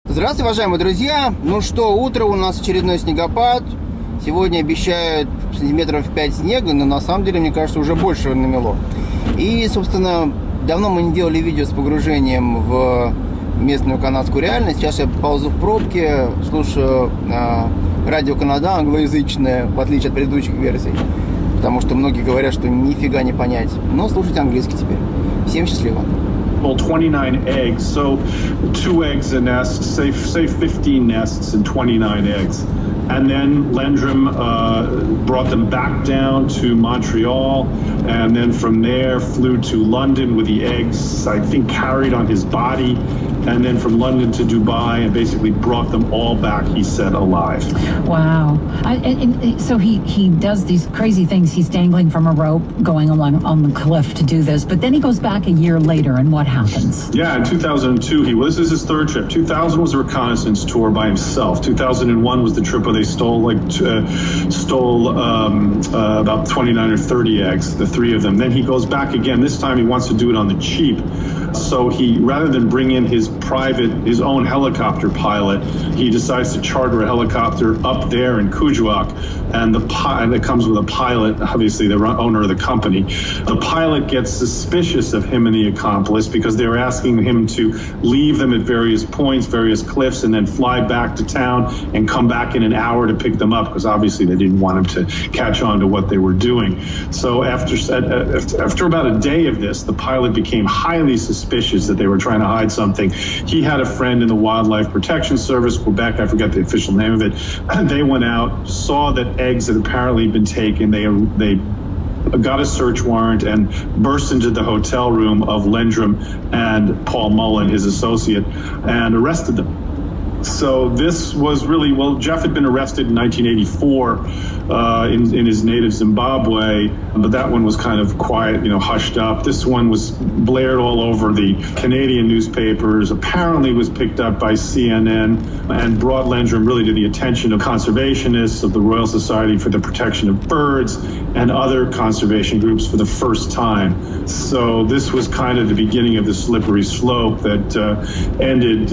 Здравствуйте, уважаемые друзья! Ну что, утро, у нас очередной снегопад. Сегодня обещают сантиметров 5 снега, но на самом деле, мне кажется, уже больше намело. И, собственно, давно мы не делали видео с погружением в местную канадскую реальность. Сейчас я ползу в пробке, слушаю радио Канада, англоязычное, в отличие от предыдущих версий. Потому что многие говорят, что нифига не понять. Но слушайте английский теперь. Всем счастливо! Well, 29 eggs, so 2 eggs a nest, say 15 nests and 29 eggs. And then Lendrum brought them back down to Montreal, and then from there flew to London with the eggs, I think, carried on his body, and then from London to Dubai, and basically brought them all back, he said, alive. Wow. So he does these crazy things. He's dangling from a rope, going along on the cliff to do this, but then he goes back a year later, and what happens? Yeah, in 2002, this is his third trip. 2000 was a reconnaissance tour by himself. 2001 was the trip where they stole about 29 or 30 eggs, the 3 of them. Then he goes back again. This time he wants to do it on the cheap. So he, rather than bring in his own helicopter pilot, he decides to charter a helicopter up there in Kuujjuaq, and it comes with a pilot, obviously the owner of the company. The pilot gets suspicious of him and the accomplice because they were asking him to leave them at various points, various cliffs, and then fly back to town and come back in an hour to pick them up, because obviously they didn't want him to catch on to what they were doing. So after about a day of this, the pilot became highly suspicious that they were trying to hide something. He had a friend in the Wildlife Protection Service, Quebec, I forget the official name of it. They went out, saw that eggs had apparently been taken. They got a search warrant and burst into the hotel room of Lendrum and Paul Mullen, his associate, and arrested them. So this was really, well, Jeff had been arrested in 1984 in his native Zimbabwe, but that one was kind of quiet, hushed up. This one was blared all over the Canadian newspapers, apparently was picked up by CNN, and brought Lendrum really to the attention of conservationists, of the Royal Society for the Protection of Birds, and other conservation groups for the first time. So this was kind of the beginning of the slippery slope that ended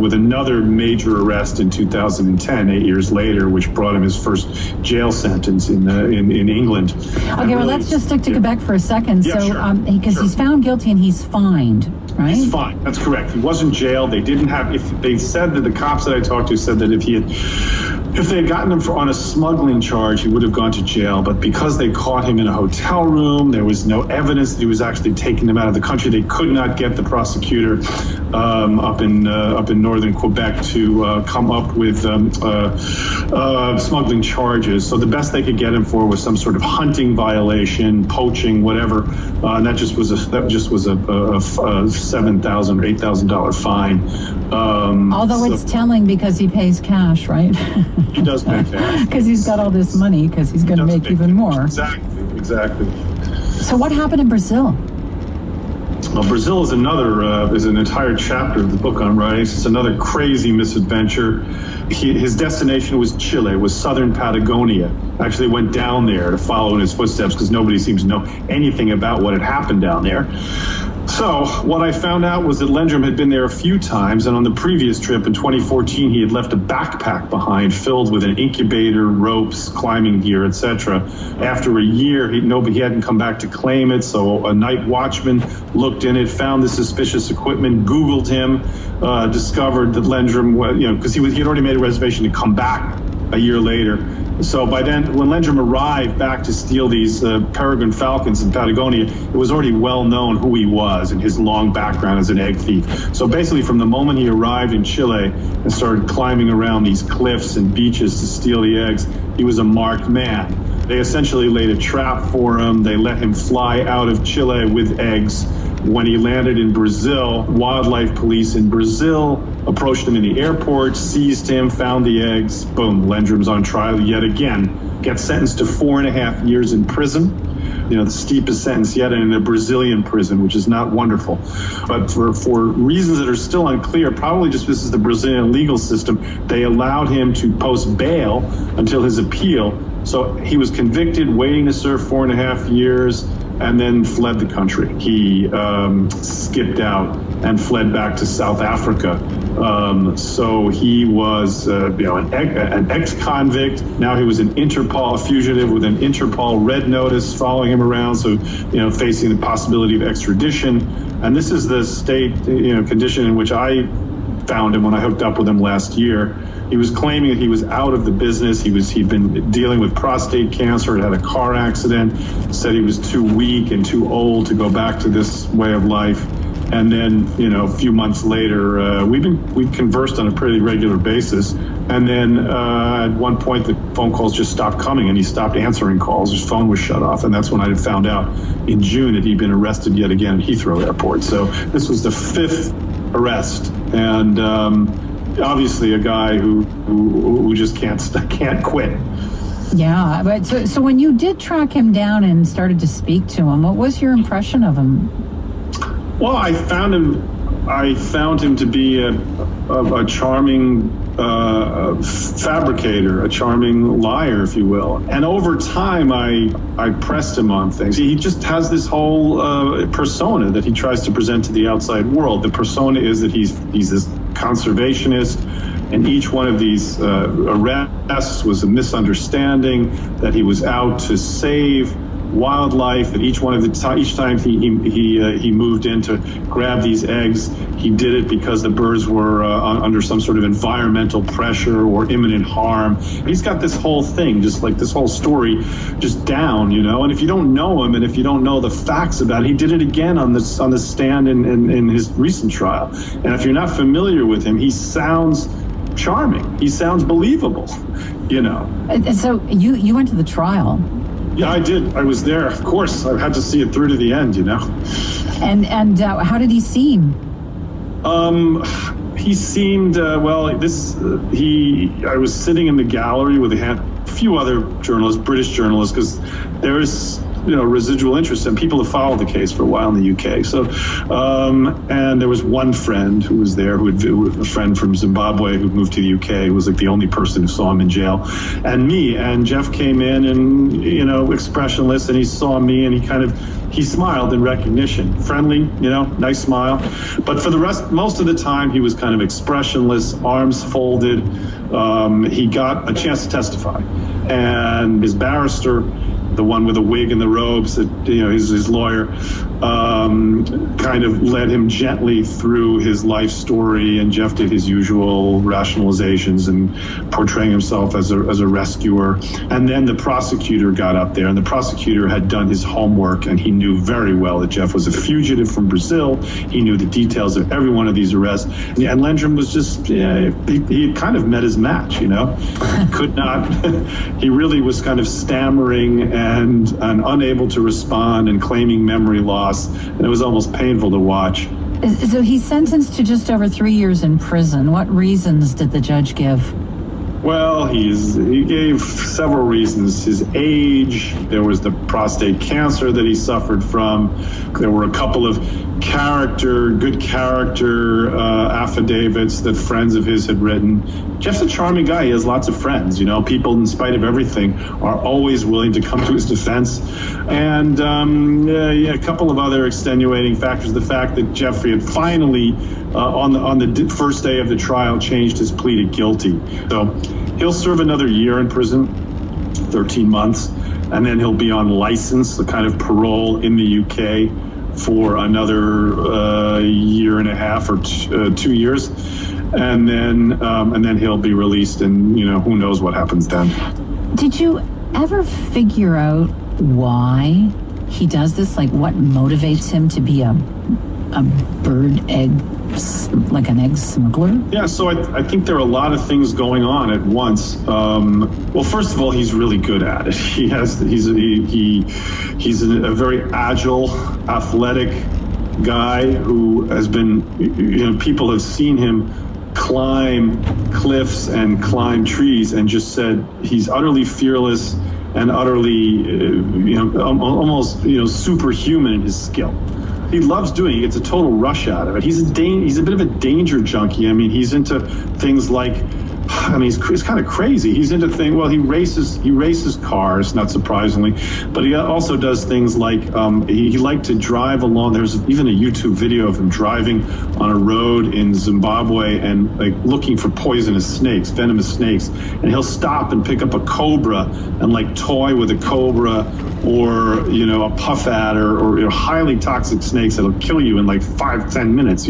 with another major arrest in 2010, 8 years later, which brought him his first jail sentence in England. Okay, well, let's just stick to Quebec for a second. Yeah, so, sure. Because he's found guilty and he's fined, right? He's fined. That's correct. He wasn't jailed. They didn't have. If they said that the cops that I talked to said that if they had gotten him on a smuggling charge, he would have gone to jail. But because they caught him in a hotel room, there was no evidence that he was actually taking them out of the country. They could not get the prosecutor up in northern Quebec to come up with smuggling charges. So the best they could get him for was some sort of hunting violation, poaching, whatever. And that just was a $7,000 or $8,000 fine. Although it's telling because he pays cash, right? He does pay cash. Because he's got all this money, because he's going to make even more. Exactly. So what happened in Brazil? Well, Brazil is is an entire chapter of the book I'm writing. It's another crazy misadventure. His destination was Chile, was southern Patagonia. Actually went down there to follow in his footsteps because nobody seems to know anything about what had happened down there. So what I found out was that Lendrum had been there a few times, and on the previous trip in 2014, he had left a backpack behind filled with an incubator, ropes, climbing gear, etc. After a year, he hadn't come back to claim it, so a night watchman looked in it, found the suspicious equipment, Googled him, discovered that Lendrum, because he had already made a reservation to come back a year later. So by then, when Lendrum arrived back to steal these peregrine falcons in Patagonia, it was already well known who he was and his long background as an egg thief. So basically, from the moment he arrived in Chile and started climbing around these cliffs and beaches to steal the eggs, he was a marked man. They essentially laid a trap for him. They let him fly out of Chile with eggs. When he landed in Brazil, wildlife police in Brazil approached him in the airport, seized him, found the eggs. Boom, Lendrum's on trial yet again. Gets sentenced to 4.5 years in prison. The steepest sentence yet in a Brazilian prison, which is not wonderful. But for reasons that are still unclear, probably just this is the Brazilian legal system, they allowed him to post bail until his appeal. So he was convicted, waiting to serve 4.5 years, and then fled the country. He skipped out and fled back to South Africa. So he was, an ex-convict. Now he was a fugitive with an Interpol red notice following him around. So, facing the possibility of extradition. And this is the state, condition in which I found him when I hooked up with him last year. He was claiming that he was out of the business. He'd been dealing with prostate cancer, had a car accident, said he was too weak and too old to go back to this way of life. And then, a few months later, we conversed on a pretty regular basis. And then at one point, the phone calls just stopped coming, and he stopped answering calls. His phone was shut off. And that's when I had found out in June that he'd been arrested yet again at Heathrow Airport. So this was the 5th arrest. And obviously a guy who just can't quit. Yeah, but so when you did track him down and started to speak to him, what was your impression of him? Well, I found him to be a charming fabricator, a charming liar, if you will. And over time, I pressed him on things. He just has this whole persona that he tries to present to the outside world. The persona is that he's this conservationist, and each one of these arrests was a misunderstanding, that he was out to save wildlife, that each time he moved in to grab these eggs, he did it because the birds were under some sort of environmental pressure or imminent harm. He's got this whole thing, just like this whole story, just down, and if you don't know him and if you don't know the facts about it, he did it again on the stand in his recent trial. And if you're not familiar with him, he sounds charming. He sounds believable, So you went to the trial. Yeah, I did. I was there. Of course, I had to see it through to the end, And how did he seem? He seemed I was sitting in the gallery with a few other journalists, British journalists, because there is residual interest and people have followed the case for a while in the UK. So, and there was one friend who was there, a friend from Zimbabwe who moved to the UK, who was like the only person who saw him in jail, and me. And Jeff came in and, expressionless, and he saw me and he smiled in recognition, friendly, nice smile. But for the most of the time, he was kind of expressionless, arms folded. He got a chance to testify, and his barrister, the one with the wig and the robes, that his lawyer, kind of led him gently through his life story, and Jeff did his usual rationalizations and portraying himself as a rescuer. And then the prosecutor got up there, and the prosecutor had done his homework, and he knew very well that Jeff was a fugitive from Brazil. He knew the details of every one of these arrests, and Landrum was just he had kind of met his match. Could not. He really was kind of stammering and unable to respond and claiming memory loss, and it was almost painful to watch. So he's sentenced to just over 3 years in prison. What reasons did the judge give? Well, he gave several reasons. His age, there was the prostate cancer that he suffered from. There were a couple of good character affidavits that friends of his had written. Jeff's a charming guy. He has lots of friends. People, in spite of everything, are always willing to come to his defense. And a couple of other extenuating factors. The fact that Jeffrey had finally, on the first day of the trial, changed his plea to guilty. So he'll serve another year in prison, 13 months, and then he'll be on license, the kind of parole in the UK, for another year and a half or 2 years, and then he'll be released, and who knows what happens then. Did you ever figure out why he does this? Like, what motivates him to be a bird egg, like an egg smuggler? Yeah, so I think there are a lot of things going on at once. Well, first of all, he's really good at it. He's a very agile, athletic guy who has been, people have seen him climb cliffs and climb trees, and just said he's utterly fearless and utterly, almost, superhuman in his skill. He loves doing it. He gets a total rush out of it. He's a bit of a danger junkie. I mean, he's into things like I mean, he's kind of crazy. He's into things. Well, he races cars, not surprisingly, but he also does things like he liked to drive along. There's even a YouTube video of him driving on a road in Zimbabwe and like looking for poisonous snakes, venomous snakes, and he'll stop and pick up a cobra and like toy with a cobra or a puff adder or highly toxic snakes that'll kill you in like 5-10 minutes.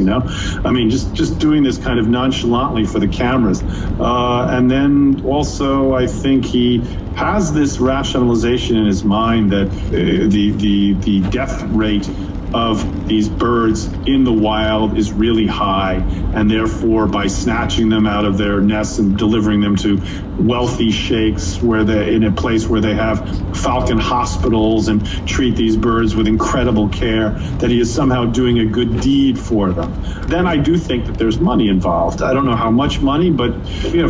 I mean, just doing this kind of nonchalantly for the cameras. And then also, I think he has this rationalization in his mind that the death rate of these birds in the wild is really high, and therefore by snatching them out of their nests and delivering them to wealthy sheikhs where they're in a place where they have falcon hospitals and treat these birds with incredible care, that he is somehow doing a good deed for them. Then I do think that there's money involved. I don't know how much money, but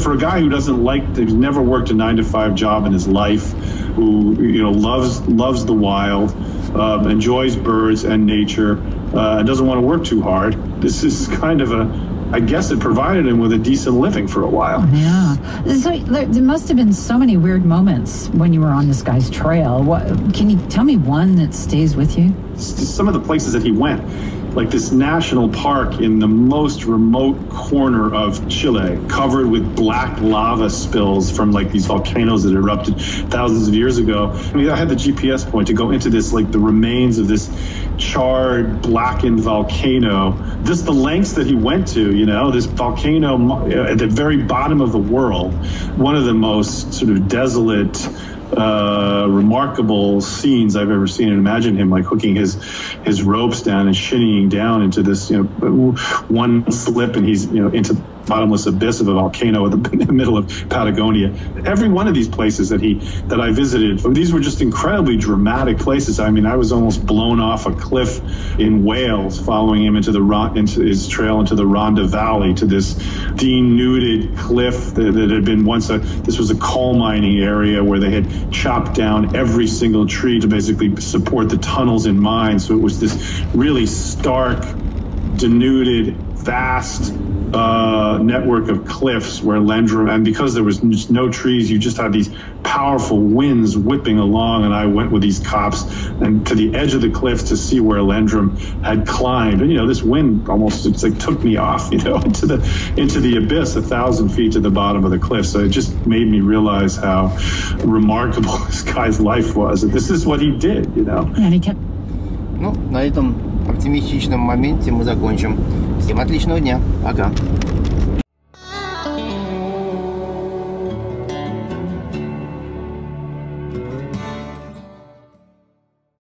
for a guy who who's never worked a 9-to-5 job in his life, who loves the wild, enjoys birds and nature, and doesn't want to work too hard, this is kind of I guess it provided him with a decent living for a while. Yeah. So there must have been so many weird moments when you were on this guy's trail. Can you tell me one that stays with you? Some of the places that he went, like this national park in the most remote corner of Chile, covered with black lava spills from like these volcanoes that erupted thousands of years ago. I mean, I had the GPS point to go into this, like the remains of this charred, blackened volcano. Just the lengths that he went to, this volcano at the very bottom of the world, one of the most sort of desolate, remarkable scenes I've ever seen. And imagine him like hooking his ropes down and shinnying down into this, one slip and he's, into the bottomless abyss of a volcano in the middle of Patagonia. Every one of these places that I visited, these were just incredibly dramatic places. I mean, I was almost blown off a cliff in Wales, following him into his trail into the Rhondda Valley, to this denuded cliff that had been once this was a coal mining area where they had chopped down every single tree to basically support the tunnels in mines. So it was this really stark, denuded, vast network of cliffs where Lendrum, and because there was just no trees, you just had these powerful winds whipping along, and I went with these cops and to the edge of the cliffs to see where Lendrum had climbed. And this wind almost took me off, into the abyss 1,000 feet to the bottom of the cliff. So it just made me realize how remarkable this guy's life was, and this is what he did, And he kept... На этом оптимистичном моменте мы закончим. Всем отличного дня. Пока.